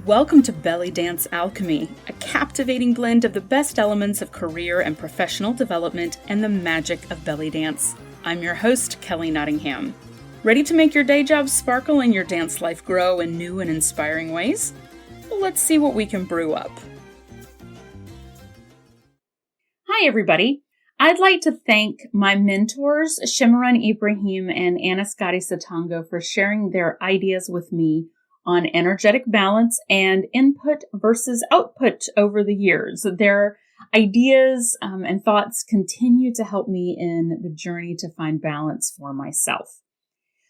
Welcome to Belly Dance Alchemy, a captivating blend of the best elements of career and professional development and the magic of belly dance. I'm your host, Kelly Nottingham. Ready to make your day job sparkle and your dance life grow in new and inspiring ways? Well, let's see what we can brew up. Hi, everybody. I'd like to thank my mentors, Shimran Ibrahim and Anaskati Satango, for sharing their ideas with me on energetic balance and input versus output over the years. Their ideas and thoughts continue to help me in the journey to find balance for myself.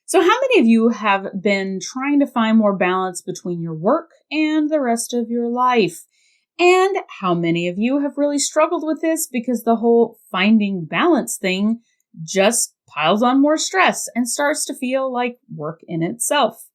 So how many of you have been trying to find more balance between your work and the rest of your life? And how many of you have really struggled with this because the whole finding balance thing just piles on more stress and starts to feel like work in itself?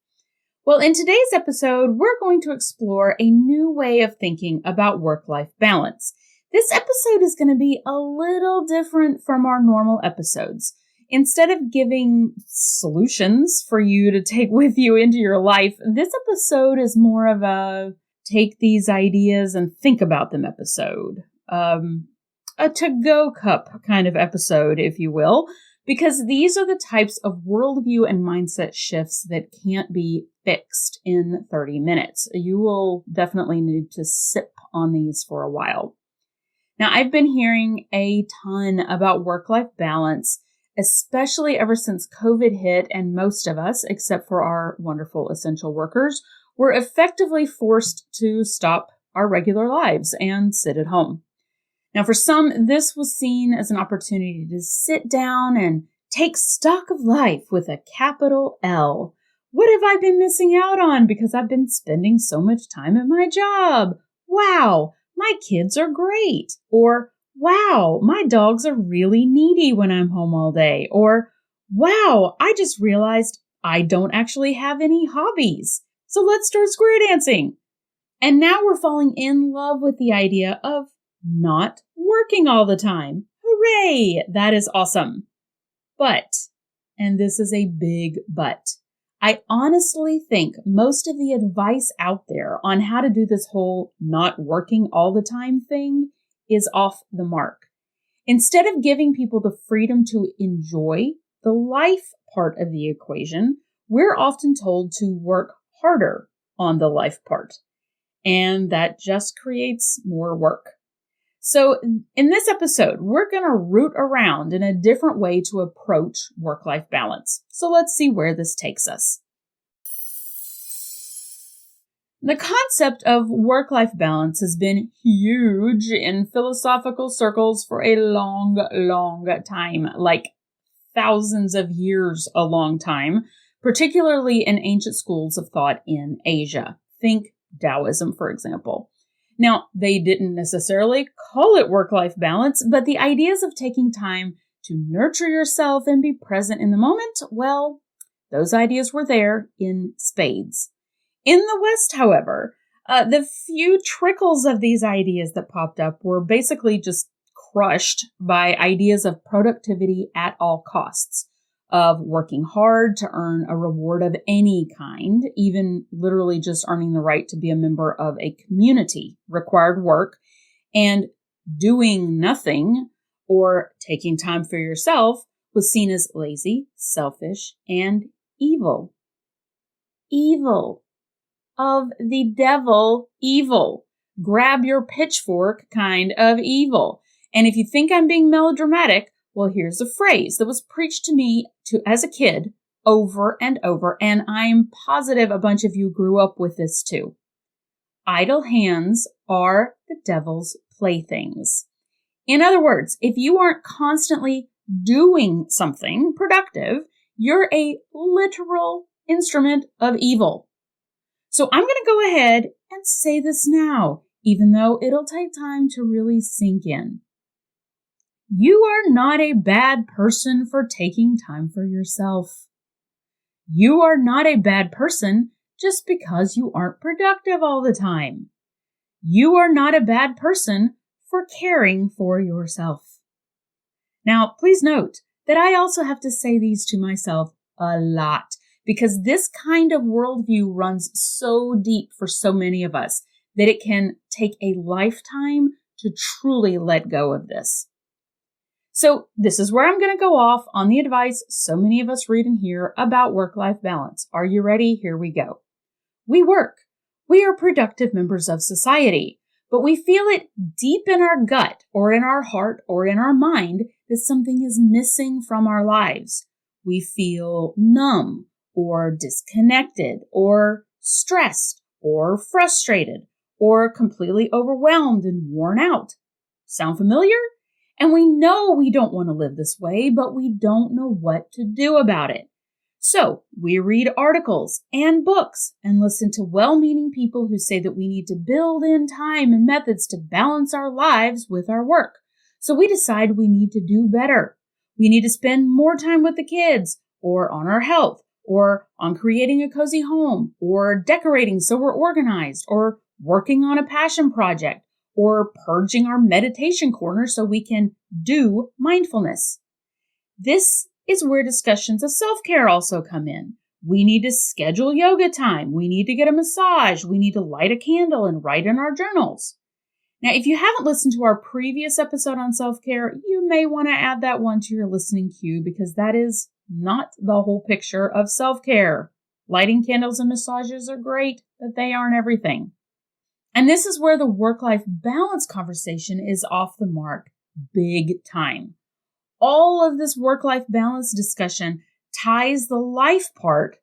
Well, in today's episode, we're going to explore a new way of thinking about work-life balance. This episode is going to be a little different from our normal episodes. Instead of giving solutions for you to take with you into your life, this episode is more of a take these ideas and think about them episode. A to-go cup kind of episode, if you will, because these are the types of worldview and mindset shifts that can't be fixed in 30 minutes. You will definitely need to sip on these for a while. Now, I've been hearing a ton about work-life balance, especially ever since COVID hit, and most of us, except for our wonderful essential workers, were effectively forced to stop our regular lives and sit at home. Now, for some, this was seen as an opportunity to sit down and take stock of life with a capital L. What have I been missing out on because I've been spending so much time at my job? Wow, my kids are great. Or, wow, my dogs are really needy when I'm home all day. Or, wow, I just realized I don't actually have any hobbies. So let's start square dancing. And now we're falling in love with the idea of not working all the time. Hooray! That is awesome. But, and this is a big but, I honestly think most of the advice out there on how to do this whole not working all the time thing is off the mark. Instead of giving people the freedom to enjoy the life part of the equation, we're often told to work harder on the life part. And that just creates more work. So in this episode, we're going to root around in a different way to approach work-life balance. So let's see where this takes us. The concept of work-life balance has been huge in philosophical circles for a long, long time, like thousands of years a long time, particularly in ancient schools of thought in Asia. Think Taoism, for example. Now, they didn't necessarily call it work-life balance, but the ideas of taking time to nurture yourself and be present in the moment, well, those ideas were there in spades. In the West, however, the few trickles of these ideas that popped up were basically just crushed by ideas of productivity at all costs, of working hard to earn a reward of any kind, even literally just earning the right to be a member of a community required work, and doing nothing or taking time for yourself was seen as lazy, selfish, and evil. Evil. Of the devil evil. Grab your pitchfork kind of evil. And if you think I'm being melodramatic, well, here's a phrase that was preached to me as a kid over and over, and I'm positive a bunch of you grew up with this too. Idle hands are the devil's playthings. In other words, if you aren't constantly doing something productive, you're a literal instrument of evil. So I'm going to go ahead and say this now, even though it'll take time to really sink in. You are not a bad person for taking time for yourself. You are not a bad person just because you aren't productive all the time. You are not a bad person for caring for yourself. Now, please note that I also have to say these to myself a lot because this kind of worldview runs so deep for so many of us that it can take a lifetime to truly let go of this. So this is where I'm going to go off on the advice so many of us read and hear about work-life balance. Are you ready? Here we go. We work. We are productive members of society, but we feel it deep in our gut or in our heart or in our mind that something is missing from our lives. We feel numb or disconnected or stressed or frustrated or completely overwhelmed and worn out. Sound familiar? And we know we don't want to live this way, but we don't know what to do about it. So we read articles and books and listen to well-meaning people who say that we need to build in time and methods to balance our lives with our work. So we decide we need to do better. We need to spend more time with the kids, or on our health, or on creating a cozy home, or decorating so we're organized, or working on a passion project, or purging our meditation corner so we can do mindfulness. This is where discussions of self-care also come in. We need to schedule yoga time. We need to get a massage. We need to light a candle and write in our journals. Now, if you haven't listened to our previous episode on self-care, you may want to add that one to your listening queue because that is not the whole picture of self-care. Lighting candles and massages are great, but they aren't everything. And this is where the work-life balance conversation is off the mark big time. All of this work-life balance discussion ties the life part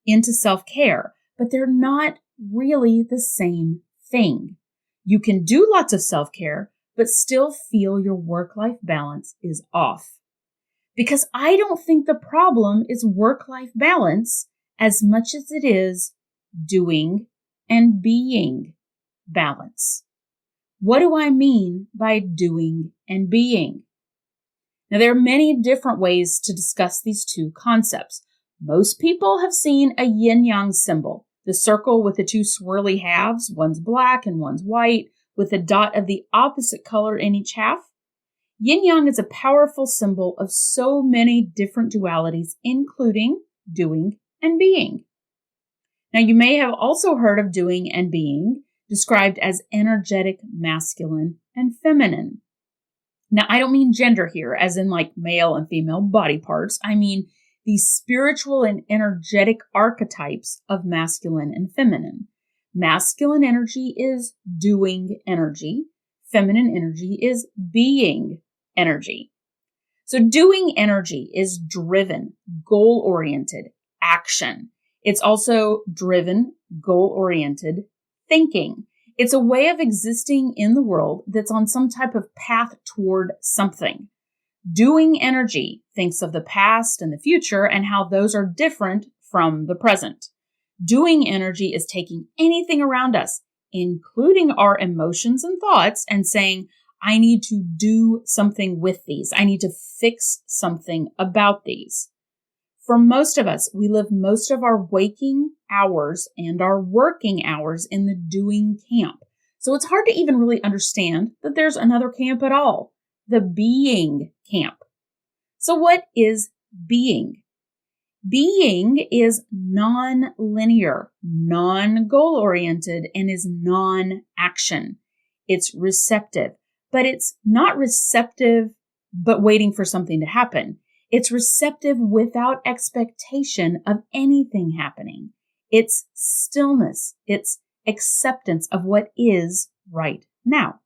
into self-care, but they're not really the same thing. You can do lots of self-care, but still feel your work-life balance is off. Because I don't think the problem is work-life balance as much as it is doing and being balance. What do I mean by doing and being? Now, there are many different ways to discuss these two concepts. Most people have seen a yin-yang symbol, the circle with the two swirly halves, one's black and one's white, with a dot of the opposite color in each half. Yin-yang is a powerful symbol of so many different dualities, including doing and being. Now, you may have also heard of doing and being described as energetic masculine and feminine. Now, I don't mean gender here, as in like male and female body parts. I mean these spiritual and energetic archetypes of masculine and feminine. Masculine energy is doing energy. Feminine energy is being energy. So doing energy is driven, goal-oriented action. It's also driven, goal-oriented thinking. It's a way of existing in the world that's on some type of path toward something. Doing energy thinks of the past and the future and how those are different from the present. Doing energy is taking anything around us, including our emotions and thoughts, and saying, I need to do something with these. I need to fix something about these. For most of us, we live most of our waking hours and our working hours in the doing camp. So it's hard to even really understand that there's another camp at all, the being camp. So what is being? Being is non-linear, non-goal-oriented, and is non-action. It's receptive, but it's not receptive but waiting for something to happen. It's receptive without expectation of anything happening. It's stillness. It's acceptance of what is right now.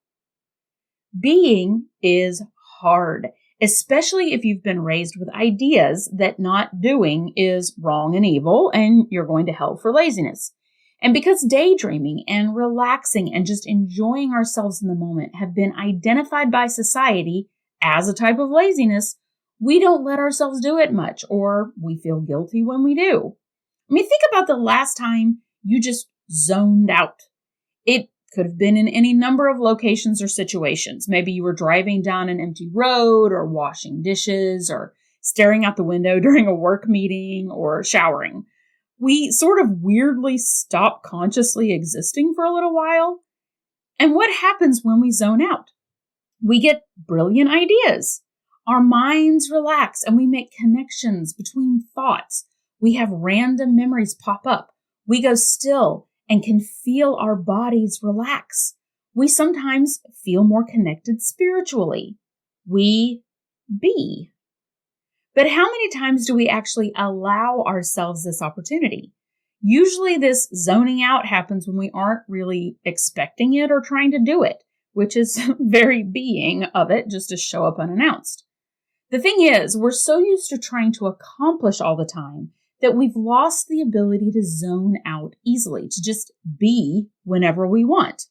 Being is hard, especially if you've been raised with ideas that not doing is wrong and evil and you're going to hell for laziness. And because daydreaming and relaxing and just enjoying ourselves in the moment have been identified by society as a type of laziness, we don't let ourselves do it much, or we feel guilty when we do. I mean, think about the last time you just zoned out. It could have been in any number of locations or situations. Maybe you were driving down an empty road, or washing dishes, or staring out the window during a work meeting, or showering. We sort of weirdly stop consciously existing for a little while. And what happens when we zone out? We get brilliant ideas. Our minds relax and we make connections between thoughts. We have random memories pop up. We go still and can feel our bodies relax. We sometimes feel more connected spiritually. We be. But how many times do we actually allow ourselves this opportunity? Usually this zoning out happens when we aren't really expecting it or trying to do it, which is very being of it, just to show up unannounced. The thing is, we're so used to trying to accomplish all the time that we've lost the ability to zone out easily, to just be whenever we want.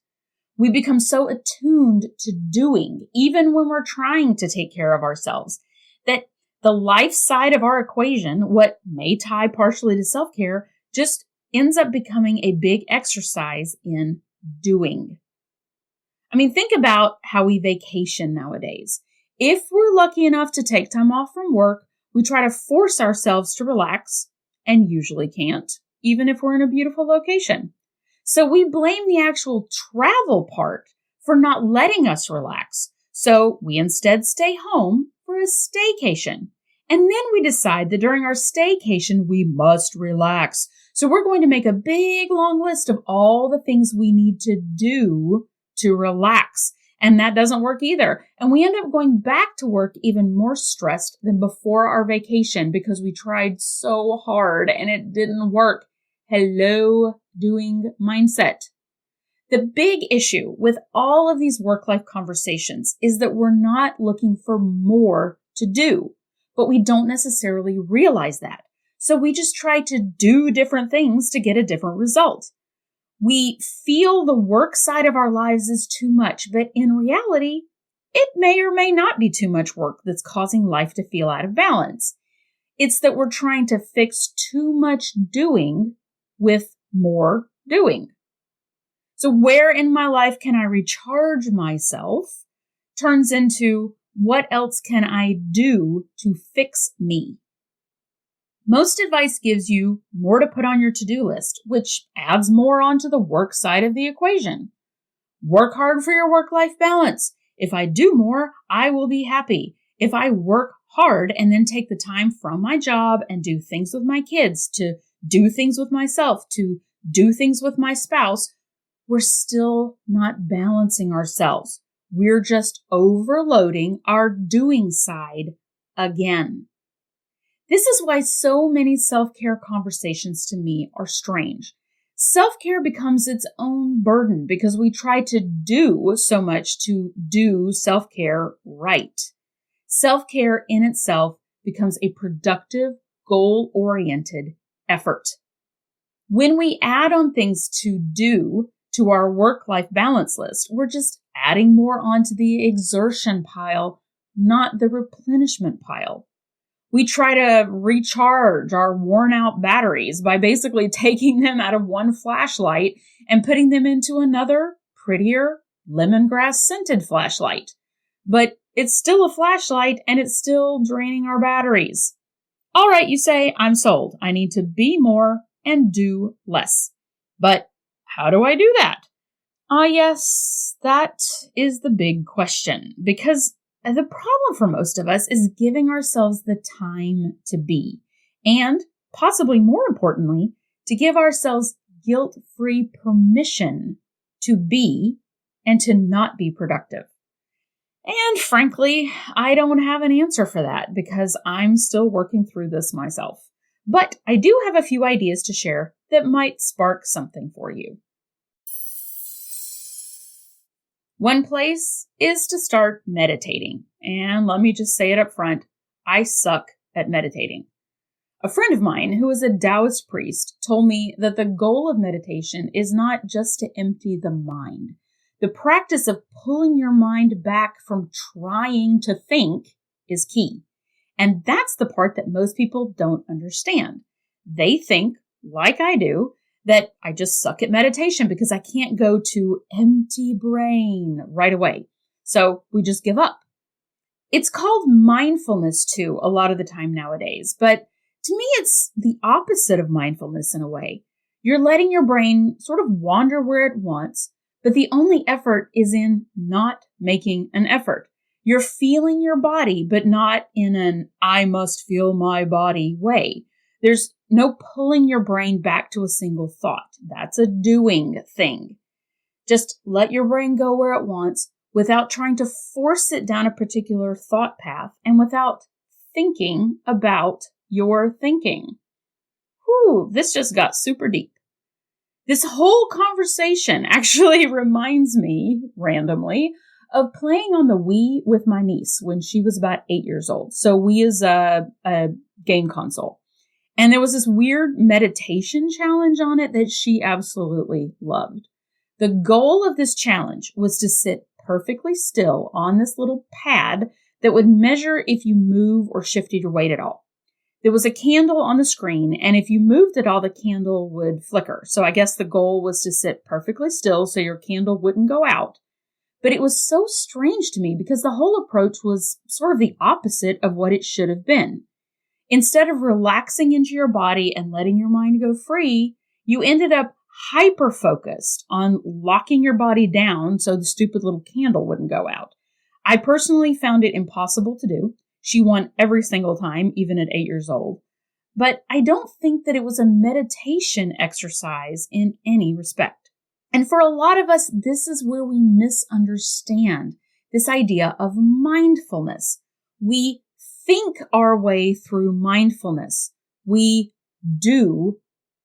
We become so attuned to doing, even when we're trying to take care of ourselves, that the life side of our equation, what may tie partially to self-care, just ends up becoming a big exercise in doing. I mean, think about how we vacation nowadays. If we're lucky enough to take time off from work, we try to force ourselves to relax and usually can't, even if we're in a beautiful location. So we blame the actual travel part for not letting us relax. So we instead stay home for a staycation. And then we decide that during our staycation, we must relax. So we're going to make a big long list of all the things we need to do to relax. And that doesn't work either. And we end up going back to work even more stressed than before our vacation because we tried so hard and it didn't work. Hello, doing mindset. The big issue with all of these work-life conversations is that we're not looking for more to do, but we don't necessarily realize that. So we just try to do different things to get a different result. We feel the work side of our lives is too much, but in reality, it may or may not be too much work that's causing life to feel out of balance. It's that we're trying to fix too much doing with more doing. So where in my life can I recharge myself turns into what else can I do to fix me? Most advice gives you more to put on your to-do list, which adds more onto the work side of the equation. Work hard for your work-life balance. If I do more, I will be happy. If I work hard and then take the time from my job and do things with my kids, to do things with myself, to do things with my spouse, we're still not balancing ourselves. We're just overloading our doing side again. This is why so many self-care conversations to me are strange. Self-care becomes its own burden because we try to do so much to do self-care right. Self-care in itself becomes a productive, goal-oriented effort. When we add on things to do to our work-life balance list, we're just adding more onto the exertion pile, not the replenishment pile. We try to recharge our worn-out batteries by basically taking them out of one flashlight and putting them into another, prettier, lemongrass-scented flashlight. But it's still a flashlight and it's still draining our batteries. All right, you say, I'm sold. I need to be more and do less. But how do I do that? Yes, that is the big question, because the problem for most of us is giving ourselves the time to be, and possibly more importantly, to give ourselves guilt-free permission to be and to not be productive. And frankly, I don't have an answer for that because I'm still working through this myself. But I do have a few ideas to share that might spark something for you. One place is to start meditating. And let me just say it up front, I suck at meditating. A friend of mine who is a Taoist priest told me that the goal of meditation is not just to empty the mind. The practice of pulling your mind back from trying to think is key. And that's the part that most people don't understand. They think, like I do, that I just suck at meditation because I can't go to empty brain right away. So we just give up. It's called mindfulness too, a lot of the time nowadays. But to me, it's the opposite of mindfulness in a way. You're letting your brain sort of wander where it wants, but the only effort is in not making an effort. You're feeling your body, but not in an I must feel my body way. There's no pulling your brain back to a single thought. That's a doing thing. Just let your brain go where it wants without trying to force it down a particular thought path and without thinking about your thinking. Whew, this just got super deep. This whole conversation actually reminds me, randomly, of playing on the Wii with my niece when she was about 8 years old. So Wii is a game console. And there was this weird meditation challenge on it that she absolutely loved. The goal of this challenge was to sit perfectly still on this little pad that would measure if you move or shifted your weight at all. There was a candle on the screen, and if you moved at all, the candle would flicker. So I guess the goal was to sit perfectly still so your candle wouldn't go out. But it was so strange to me because the whole approach was sort of the opposite of what it should have been. Instead of relaxing into your body and letting your mind go free, you ended up hyper-focused on locking your body down so the stupid little candle wouldn't go out. I personally found it impossible to do. She won every single time, even at 8 years old. But I don't think that it was a meditation exercise in any respect. And for a lot of us, this is where we misunderstand this idea of mindfulness. We think our way through mindfulness. We do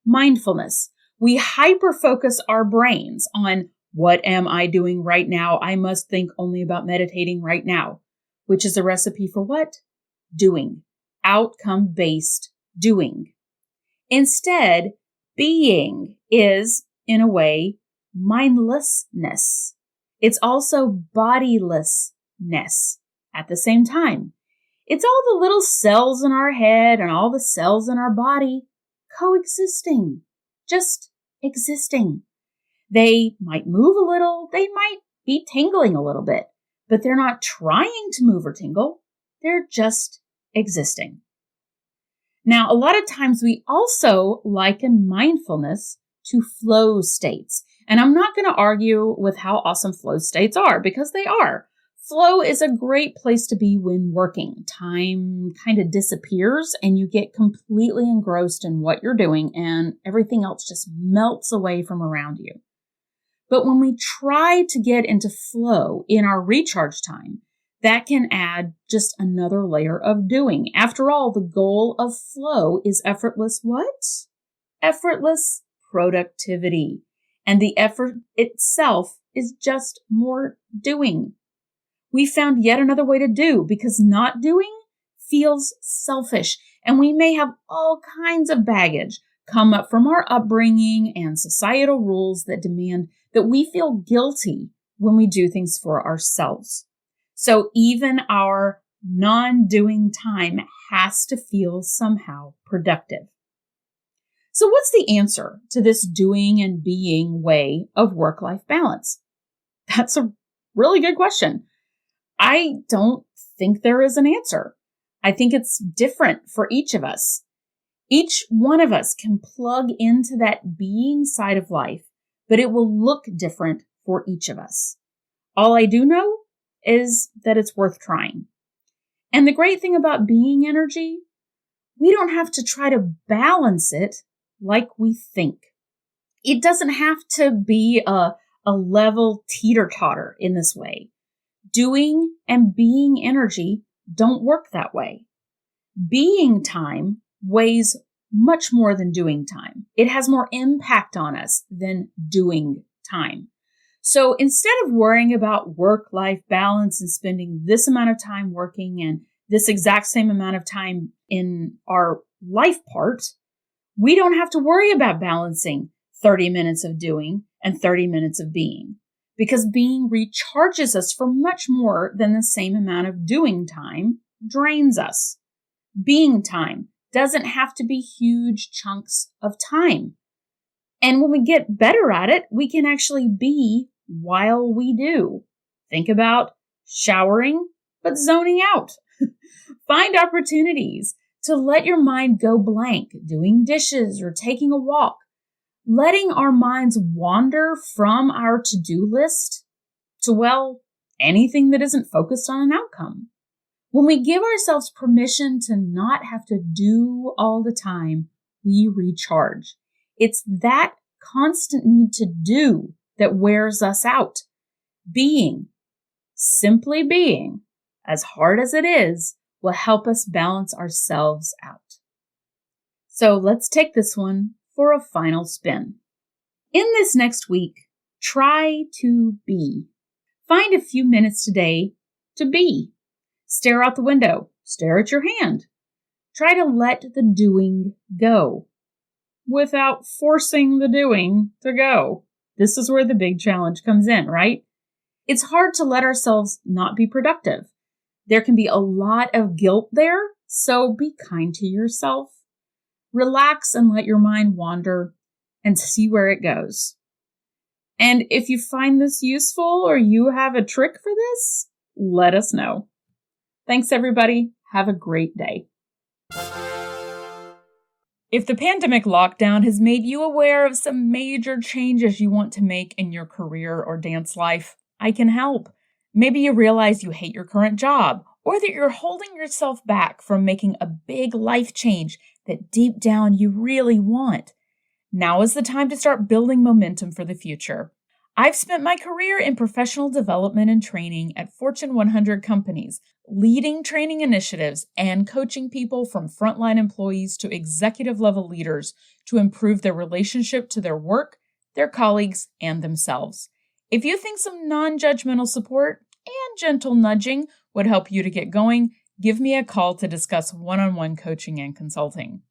mindfulness. We hyper-focus our brains on what am I doing right now? I must think only about meditating right now, which is a recipe for what? Doing. Outcome-based doing. Instead, being is, in a way, mindlessness. It's also bodilessness at the same time. It's all the little cells in our head and all the cells in our body coexisting, just existing. They might move a little, they might be tingling a little bit, but they're not trying to move or tingle. They're just existing. Now, a lot of times we also liken mindfulness to flow states. And I'm not going to argue with how awesome flow states are, because they are. Flow is a great place to be when working. Time kind of disappears and you get completely engrossed in what you're doing and everything else just melts away from around you. But when we try to get into flow in our recharge time, that can add just another layer of doing. After all, the goal of flow is effortless what? Effortless productivity. And the effort itself is just more doing. We found yet another way to do, because not doing feels selfish. And we may have all kinds of baggage come up from our upbringing and societal rules that demand that we feel guilty when we do things for ourselves. So even our non-doing time has to feel somehow productive. So what's the answer to this doing and being way of work-life balance? That's a really good question. I don't think there is an answer. I think it's different for each of us. Each one of us can plug into that being side of life, but it will look different for each of us. All I do know is that it's worth trying. And the great thing about being energy, we don't have to try to balance it like we think. It doesn't have to be a level teeter-totter in this way. Doing and being energy don't work that way. Being time weighs much more than doing time. It has more impact on us than doing time. So instead of worrying about work-life balance and spending this amount of time working and this exact same amount of time in our life part, we don't have to worry about balancing 30 minutes of doing and 30 minutes of being, because being recharges us for much more than the same amount of doing time drains us. Being time doesn't have to be huge chunks of time. And when we get better at it, we can actually be while we do. Think about showering, but zoning out. Find opportunities to let your mind go blank, doing dishes or taking a walk. Letting our minds wander from our to-do list to, well, anything that isn't focused on an outcome. When we give ourselves permission to not have to do all the time, we recharge. It's that constant need to do that wears us out. Simply being, as hard as it is, will help us balance ourselves out. So let's take this one for a final spin. In this next week, try to be. Find a few minutes today to be. Stare out the window. Stare at your hand. Try to let the doing go without forcing the doing to go. This is where the big challenge comes in, right? It's hard to let ourselves not be productive. There can be a lot of guilt there, so be kind to yourself. Relax and let your mind wander and see where it goes. And if you find this useful or you have a trick for this, let us know. Thanks, everybody. Have a great day. If the pandemic lockdown has made you aware of some major changes you want to make in your career or dance life, I can help. Maybe you realize you hate your current job, or that you're holding yourself back from making a big life change that deep down you really want. Now is the time to start building momentum for the future. I've spent my career in professional development and training at Fortune 100 companies, leading training initiatives and coaching people from frontline employees to executive level leaders to improve their relationship to their work, their colleagues, and themselves. If you think some non-judgmental support and gentle nudging would help you to get going, give me a call to discuss one-on-one coaching and consulting.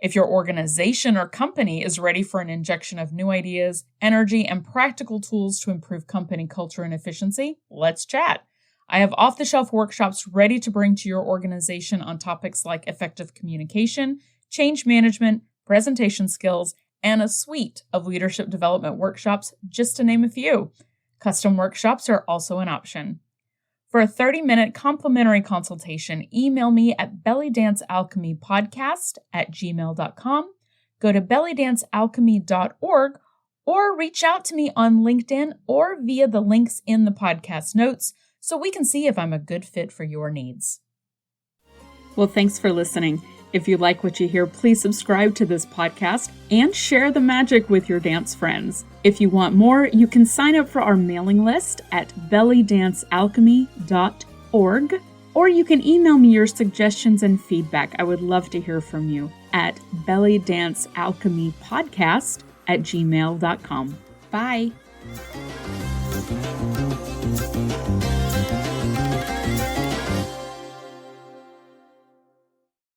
If your organization or company is ready for an injection of new ideas, energy, and practical tools to improve company culture and efficiency, let's chat. I have off-the-shelf workshops ready to bring to your organization on topics like effective communication, change management, presentation skills, and a suite of leadership development workshops, just to name a few. Custom workshops are also an option. For a 30-minute complimentary consultation, email me at bellydancealchemypodcast@gmail.com, go to bellydancealchemy.org, or reach out to me on LinkedIn or via the links in the podcast notes so we can see if I'm a good fit for your needs. Well, thanks for listening. If you like what you hear, please subscribe to this podcast and share the magic with your dance friends. If you want more, you can sign up for our mailing list at bellydancealchemy.org, or you can email me your suggestions and feedback. I would love to hear from you at bellydancealchemypodcast@gmail.com. Bye.